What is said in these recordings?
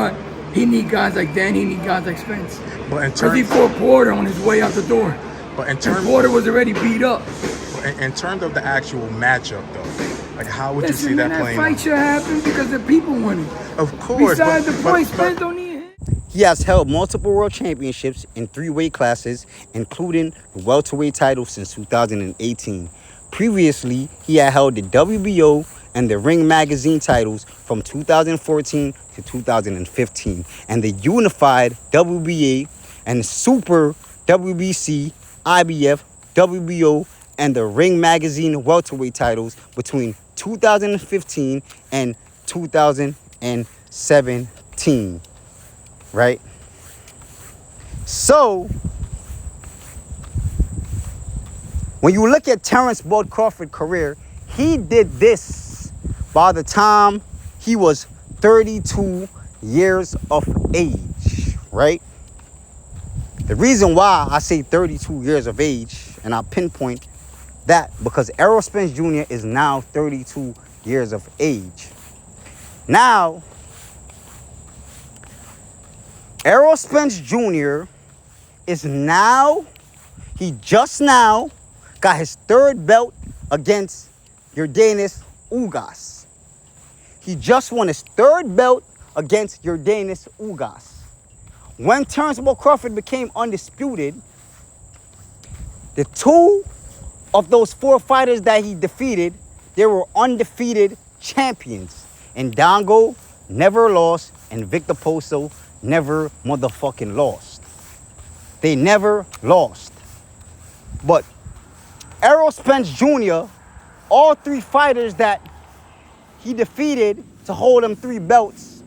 why he need guys like Dan. He need guys like Spence. But in Because he terms, fought Porter on his way out the door. but in And terms, Porter was already beat up. in terms of the actual matchup, though, like how would you Listen, see man, that playing fight out? should happen because the people want it. Of course. Besides the point, but, Spence don't need it. He has held multiple world championships in 3 weight classes, including the welterweight title since 2018. Previously, he had held the WBO and the Ring Magazine titles from 2014 to 2015, and the unified WBA and Super WBC, IBF, WBO, and the Ring Magazine welterweight titles between 2015 and 2017. Right? So, when you look at Terence Bud Crawford's career, he did this by the time he was 32 years of age, right? The reason why I say 32 years of age, and I pinpoint that because Errol Spence Jr. is now 32 years of age. Now, Errol Spence Jr. is now, he just now got his 3rd belt against Yordenis Ugas. He just won his 3rd belt against Yordenis Ugas. When Terence Bud Crawford became undisputed, the 2 of those 4 fighters that he defeated, they were undefeated champions. And Dongo never lost, and Victor Poso never motherfucking lost. They never lost. But Errol Spence Jr., all 3 fighters that he defeated to hold them 3 belts,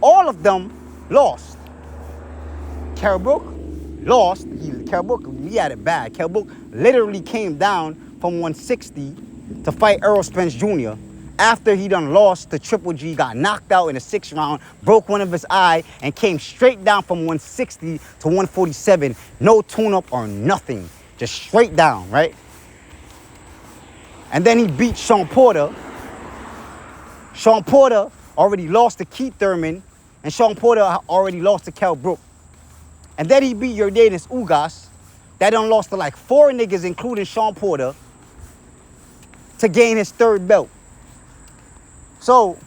all of them lost. Kell Brook lost. Kell Brook, he had it bad. Kell Brook literally came down from 160 to fight Errol Spence Jr. After he done lost to Triple G, got knocked out in the 6th round, broke one of his eye, and came straight down from 160 to 147. No tune-up or nothing. Just straight down, right? And then he beat Sean Porter. Sean Porter already lost to Keith Thurman, and Sean Porter already lost to Kell Brook. And then he beat Yordenis Ugas. That done lost to like 4 niggas, including Sean Porter, to gain his 3rd belt. So,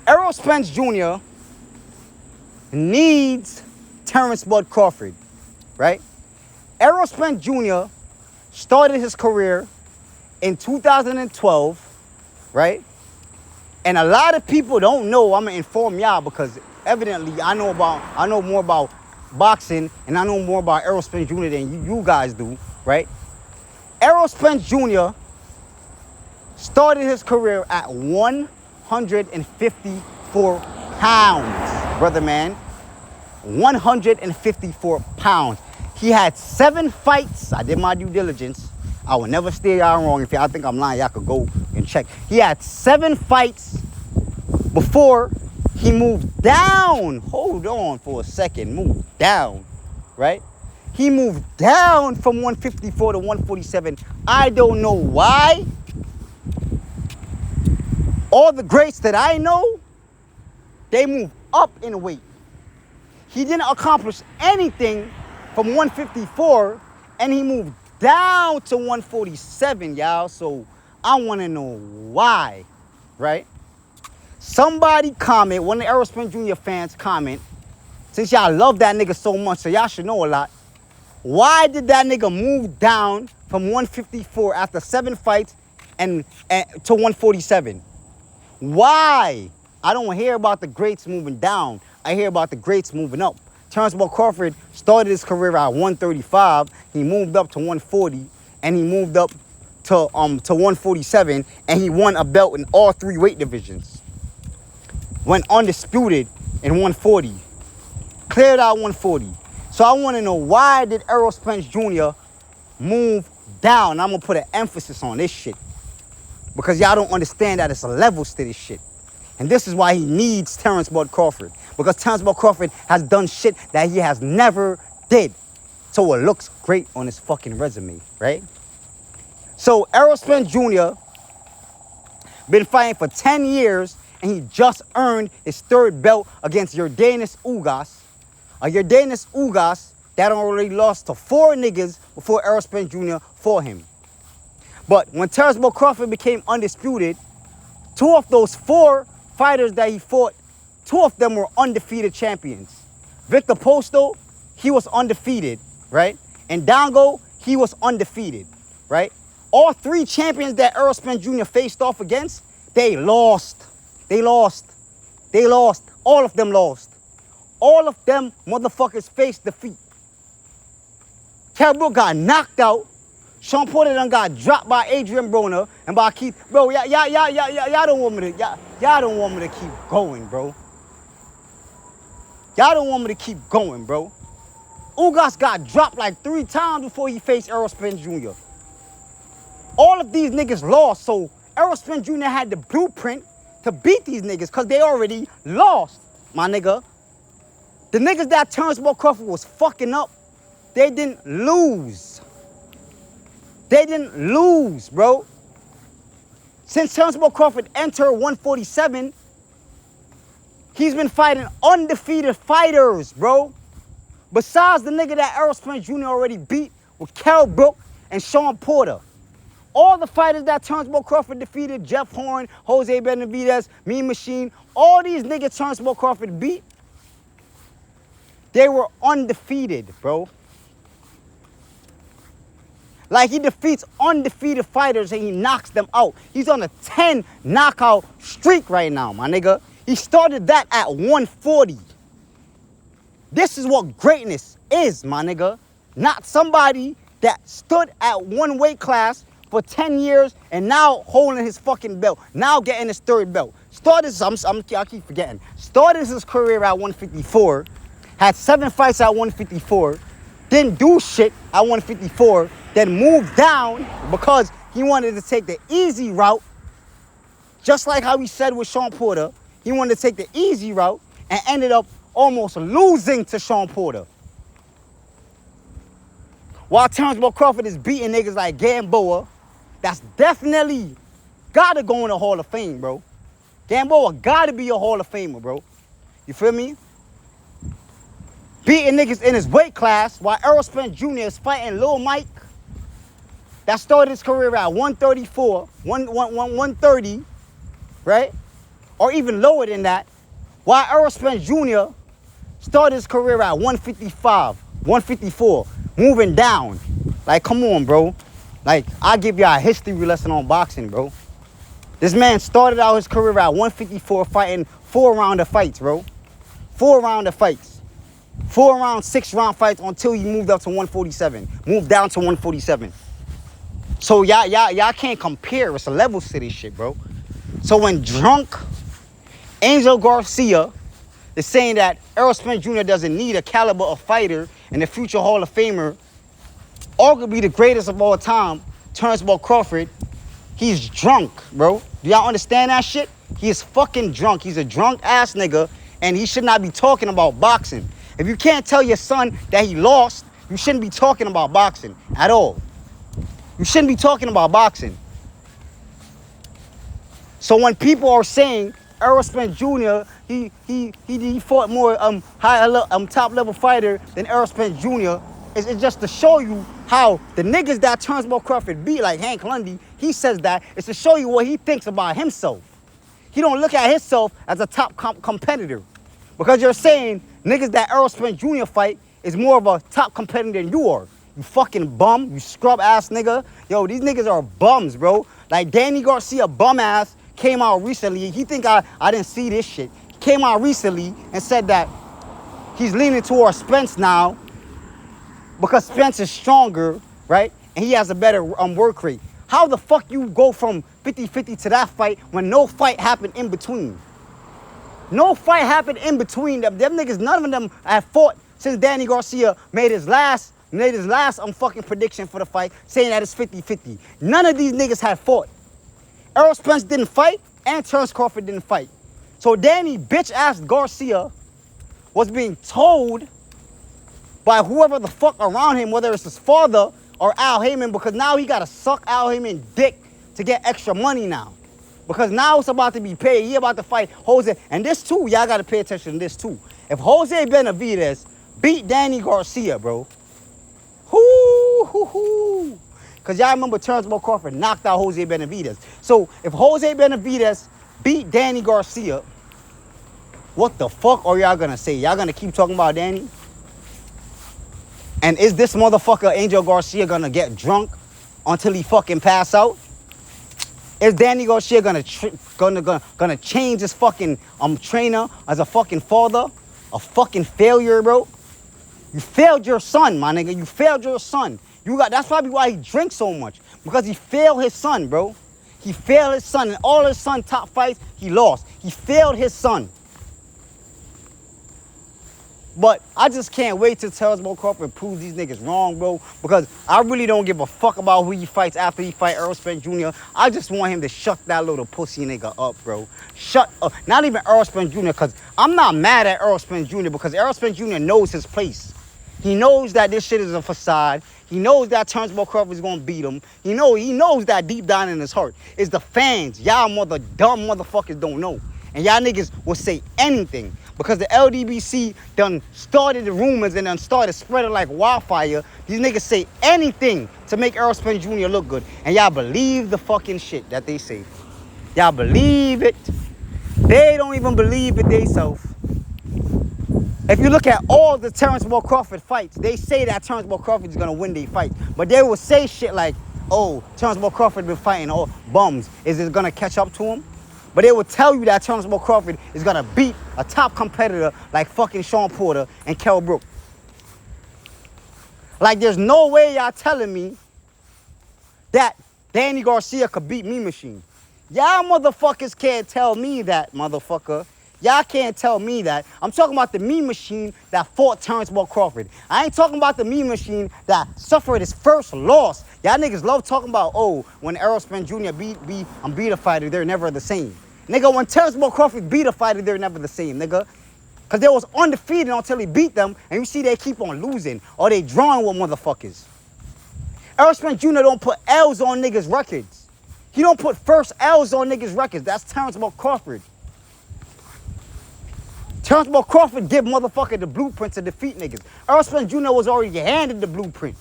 Errol Spence Jr. needs Terence Bud Crawford, right? Errol Spence Jr. started his career in 2012, right? And a lot of people don't know. I'm gonna inform y'all because evidently I know more about boxing and I know more about Errol Spence Jr. than you guys do, right? Errol Spence Jr. started his career at 154 pounds, brother man. 154 pounds. He had 7 fights. I did my due diligence. I will never steer y'all wrong. If y'all think I'm lying, y'all could go and check. He had 7 fights before he moved down. Hold on for a second. Moved down, right? He moved down from 154 to 147. I don't know why. All the greats that I know, they move up in weight. He didn't accomplish anything from 154, and he moved down to 147, y'all. So I want to know why, right? Somebody comment, one of the Errol Spence Jr. fans comment, since y'all love that nigga so much, so y'all should know a lot. Why did that nigga move down from 154 after 7 fights and to 147? Why? I don't hear about the greats moving down. I hear about the greats moving up. Terence Bud Crawford started his career at 135. He moved up to 140, and he moved up to 147, and he won a belt in all 3 weight divisions. Went undisputed in 140. Cleared out 140. So I want to know, why did Errol Spence Jr. move down? I'm going to put an emphasis on this shit, because y'all don't understand that it's levels to this shit. And this is why he needs Terence Bud Crawford. Because Terence Bud Crawford has done shit that he has never did. So it looks great on his fucking resume, right? So Errol Spence Jr. been fighting for 10 years and he just earned his third belt against Yordenis Ugas. Yordenis Ugas that already lost to 4 niggas before Errol Spence Jr. fought him. But when Terrence Bull Crawford became undisputed, 2 of those 4 fighters that he fought, 2 of them were undefeated champions. Victor Posto, he was undefeated, right? And Dango, he was undefeated, right? All 3 champions that Errol Spence Jr. faced off against, they lost. They lost. They lost. All of them lost. All of them motherfuckers faced defeat. Kell Brook got knocked out. Sean Porter done got dropped by Adrian Broner and by Keith. Bro, y'all don't want me to, y'all don't want me to keep going, bro. Y'all don't want me to keep going, bro. Ugas got dropped like 3 times before he faced Errol Spence Jr. All of these niggas lost, so Errol Spence Jr. had the blueprint to beat these niggas because they already lost, my nigga. The niggas that Terrence Bull Crawford was fucking up, they didn't lose. They didn't lose, bro. Since Terrence Bull Crawford entered 147, he's been fighting undefeated fighters, bro. Besides the nigga that Errol Spence Jr. already beat with Kell Brook and Sean Porter. All the fighters that Terrence Bull Crawford defeated, Jeff Horn, Jose Benavidez, Mean Machine, all these niggas Terrence Bull Crawford beat, they were undefeated, bro. Like, he defeats undefeated fighters and he knocks them out. He's on a 10 knockout streak right now, my nigga. He started that at 140. This is what greatness is, my nigga. Not somebody that stood at one weight class for 10 years and now holding his fucking belt. Now getting his 3rd belt. I keep forgetting. Started his career at 154. Had 7 fights at 154. Didn't do shit at 154. Then moved down because he wanted to take the easy route. Just like how he said with Sean Porter. He wanted to take the easy route and ended up almost losing to Sean Porter. While Terrence Bull Crawford is beating niggas like Gamboa, that's definitely gotta go in the Hall of Fame, bro. Gamboa gotta be a Hall of Famer, bro. You feel me? Beating niggas in his weight class while Errol Spence Jr. is fighting Lil Mike. That started his career at 134, 130, right? Or even lower than that. While Errol Spence Jr. started his career at 155, 154, moving down. Like, come on, bro. Like, I'll give y'all a history lesson on boxing, bro. This man started out his career at 154 fighting 4-rounder fights, bro. 4-rounder fights. 4-round, 6-round fights until he moved up to 147. Moved down to 147. So y'all can't compare. It's a level city shit, bro. So when drunk Angel Garcia is saying that Errol Spence Jr. doesn't need a caliber of fighter and the future Hall of Famer, arguably the greatest of all time, Terrence Bull Crawford, he's drunk, bro. Do y'all understand that shit? He is fucking drunk. He's a drunk ass nigga, and he should not be talking about boxing. If you can't tell your son that he lost, you shouldn't be talking about boxing at all. You shouldn't be talking about boxing. So when people are saying Errol Spence Jr., he fought more top level fighter than Errol Spence Jr., it's just to show you how the niggas that Terrence Bull Crawford beat, like Hank Lundy, he says that, it's to show you what he thinks about himself. He don't look at himself as a top competitor. Because you're saying niggas that Errol Spence Jr. fight is more of a top competitor than you are. You fucking bum, you scrub ass nigga. Yo, these niggas are bums, bro. Like Danny Garcia bum ass came out recently. He think I didn't see this shit. He came out recently and said that he's leaning towards Spence now because Spence is stronger, right? And he has a better work rate. How the fuck you go from 50-50 to that fight when no fight happened in between? No fight happened in between them. Them niggas, none of them have fought since Danny Garcia made his last fucking prediction for the fight, saying that it's 50-50. None of these niggas had fought. Errol Spence didn't fight, and Terrence Crawford didn't fight. So Danny bitch-ass Garcia was being told by whoever the fuck around him, whether it's his father or Al Heyman, because now he gotta suck Al Heyman dick to get extra money now. Because now it's about to be paid. He about to fight Jose. And this too, y'all got to pay attention to this too. If Jose Benavidez beat Danny Garcia, bro. Hoo. Because y'all remember Turnbull Crawford knocked out Jose Benavidez. So if Jose Benavidez beat Danny Garcia, what the fuck are y'all going to say? Y'all going to keep talking about Danny? And is this motherfucker Angel Garcia going to get drunk until he fucking pass out? Is Danny Garcia gonna change his fucking trainer as a fucking father? A fucking failure, bro. You failed your son, my nigga. You failed your son. That's probably why he drinks so much. Because he failed his son, bro. He failed his son. In all his son top fights, he lost. He failed his son. But I just can't wait till Turnbull Crawford proves these niggas wrong, bro. Because I really don't give a fuck about who he fights after he fight Errol Spence Jr. I just want him to shut that little pussy nigga up, bro. Shut up. Not even Errol Spence Jr. Because I'm not mad at Errol Spence Jr. because Errol Spence Jr. knows his place. He knows that this shit is a facade. He knows that Turnbull Crawford is going to beat him. He knows that deep down in his heart. It's the fans. Y'all dumb motherfuckers don't know. And y'all niggas will say anything because the LDBC done started the rumors and done started spreading like wildfire. These niggas say anything to make Errol Spence Jr. look good. And y'all believe the fucking shit that they say. Y'all believe it. They don't even believe it themselves. If you look at all the Terrence Crawford fights, they say that Terrence Crawford is going to win their fight. But they will say shit like, oh, Terrence Crawford been fighting all bums. Is it going to catch up to him? But they will tell you that Terrence Crawford is going to beat a top competitor like fucking Sean Porter and Kell Brook. Like, there's no way y'all telling me that Danny Garcia could beat Me Machine. Y'all motherfuckers can't tell me that, motherfucker. Y'all can't tell me that. I'm talking about the Me Machine that fought Terrence Crawford. I ain't talking about the Me Machine that suffered his first loss. Y'all niggas love talking about, oh, when Errol Spence Jr. beat a fighter, they're never the same. Nigga, when Terrence Crawford beat a fighter, they're never the same, nigga. Because they was undefeated until he beat them, and you see they keep on losing, or they drawing with motherfuckers. Errol Spence Jr. don't put L's on niggas' records. He don't put first L's on niggas' records. That's Terrence Crawford. Terrence Crawford give motherfucker the blueprint to defeat niggas. Errol Spence Jr. was already handed the blueprint.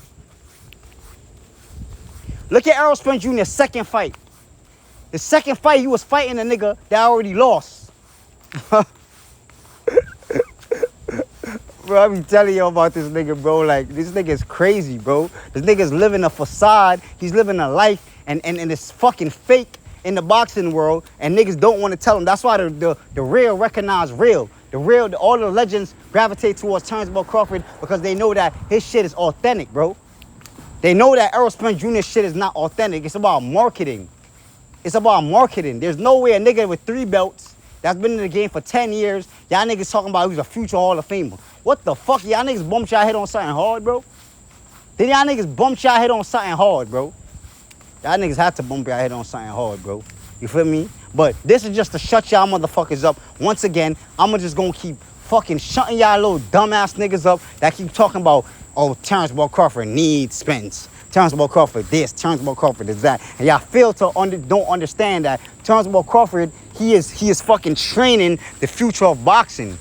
Look at Errol Spence Jr.'s second fight. The second fight, he was fighting a nigga that already lost. Bro, I be telling you about this nigga, bro. Like, this nigga is crazy, bro. This nigga's living a facade. He's living a life, and it's fucking fake in the boxing world, and niggas don't want to tell him. That's why the real recognize real. All the legends gravitate towards Terrence Crawford because they know that his shit is authentic, bro. They know that Errol Spence Jr. shit is not authentic. It's about marketing. It's about marketing. There's no way a nigga with 3 belts that's been in the game for 10 years, y'all niggas talking about he's a future Hall of Famer. What the fuck? Y'all niggas bumped y'all head on something hard, bro? Did y'all niggas bump y'all head on something hard, bro? Y'all niggas had to bump y'all head on something hard, bro. You feel me? But this is just to shut y'all motherfuckers up. Once again, I'm just gonna keep fucking shutting y'all little dumbass niggas up that keep talking about, oh, Terrence Crawford needs Spence. Terrence Crawford this, Terrence Crawford is that. And y'all fail to don't understand that Terrence Crawford, he is fucking training the future of boxing.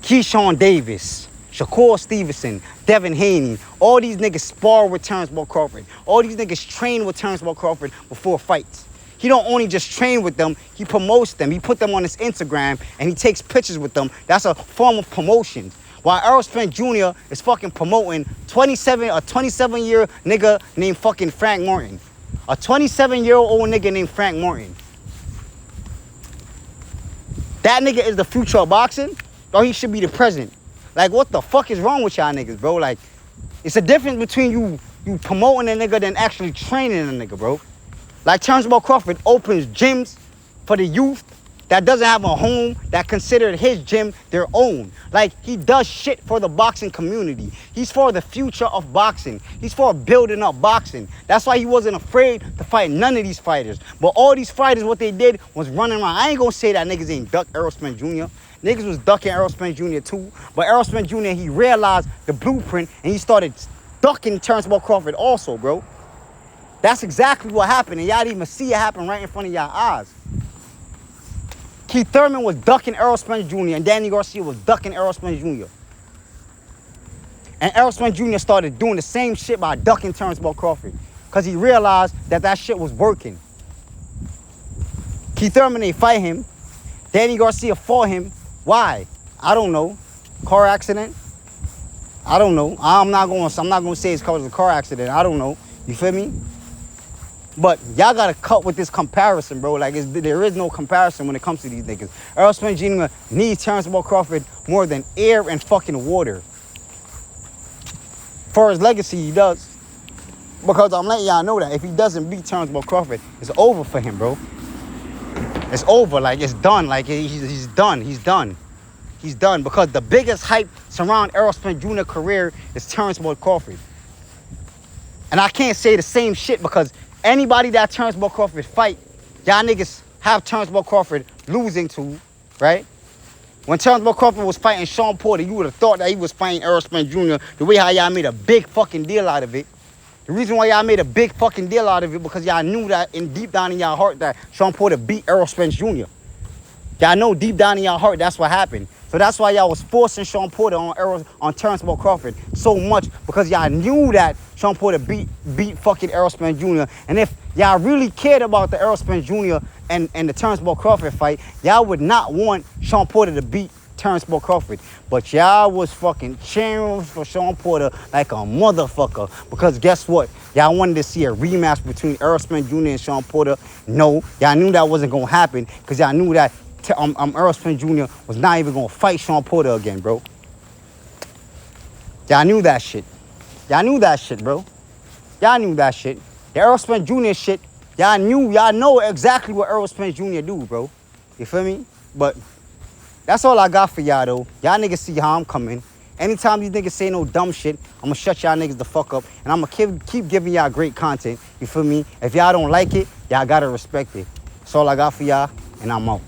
Keyshawn Davis, Shakur Stevenson, Devin Haney, all these niggas spar with Terrence Crawford. All these niggas train with Terrence Crawford before fights. He don't only just train with them, he promotes them. He put them on his Instagram and he takes pictures with them. That's a form of promotion. While Errol Spence Jr. is fucking promoting a 27-year nigga named fucking Frank Martin. A 27-year-old nigga named Frank Martin. That nigga is the future of boxing, or he should be the present. Like, what the fuck is wrong with y'all niggas, bro? Like, it's a difference between you promoting a nigga than actually training a nigga, bro. Like, Terrence Crawford opens gyms for the youth that doesn't have a home, that considered his gym their own. Like, he does shit for the boxing community. He's for the future of boxing. He's for building up boxing. That's why he wasn't afraid to fight none of these fighters. But all these fighters, what they did was running around. I ain't gonna say that niggas ain't duck Errol Spence Jr. Niggas was ducking Errol Spence Jr. too. But Errol Spence Jr., he realized the blueprint and he started ducking Terrence Crawford also, bro. That's exactly what happened, and y'all didn't even see it happen right in front of y'all eyes. Keith Thurman was ducking Errol Spence Jr. and Danny Garcia was ducking Errol Spence Jr. And Errol Spence Jr. started doing the same shit by ducking Turnbull Crawford because he realized that shit was working. Keith Thurman, they fight him. Danny Garcia fought him. Why? I don't know. Car accident? I don't know. I'm not gonna say it's because of a car accident. I don't know. You feel me? But y'all gotta cut with this comparison, bro. Like, there is no comparison when it comes to these niggas. Errol Spence Jr. needs Turnbull Crawford more than air and fucking water. For his legacy, he does. Because I'm letting y'all know that if he doesn't beat Turnbull Crawford, it's over for him, bro. It's over. Like, it's done. Like, he's done. He's done. He's done. Because the biggest hype surrounding Errol Spence Jr. career is Turnbull Crawford. And I can't say the same shit because anybody that Turnbull Crawford fight, y'all niggas have Turnbull Crawford losing to, right? When Turnbull Crawford was fighting Sean Porter, you would have thought that he was fighting Errol Spence Jr. the way how y'all made a big fucking deal out of it. The reason why y'all made a big fucking deal out of it because y'all knew that deep down in y'all heart that Sean Porter beat Errol Spence Jr. Y'all know deep down in y'all heart that's what happened. So that's why y'all was forcing Sean Porter on Turnbull Crawford so much because y'all knew that Sean Porter beat fucking Errol Spence Jr. And if y'all really cared about the Errol Spence Jr. and the Turnbull Crawford fight, y'all would not want Sean Porter to beat Turnbull Crawford. But y'all was fucking cheering for Sean Porter like a motherfucker. Because guess what? Y'all wanted to see a rematch between Errol Spence Jr. and Sean Porter. No, y'all knew that wasn't going to happen because y'all knew that Errol Spence Jr. was not even going to fight Sean Porter again, bro. Y'all knew that shit. Y'all knew that shit, bro. Y'all knew that shit. The Errol Spence Jr. shit, y'all know exactly what Errol Spence Jr. do, bro. You feel me? But that's all I got for y'all, though. Y'all niggas see how I'm coming. Anytime these niggas say no dumb shit, I'm going to shut y'all niggas the fuck up. And I'm going to keep giving y'all great content. You feel me? If y'all don't like it, y'all got to respect it. That's all I got for y'all, and I'm out.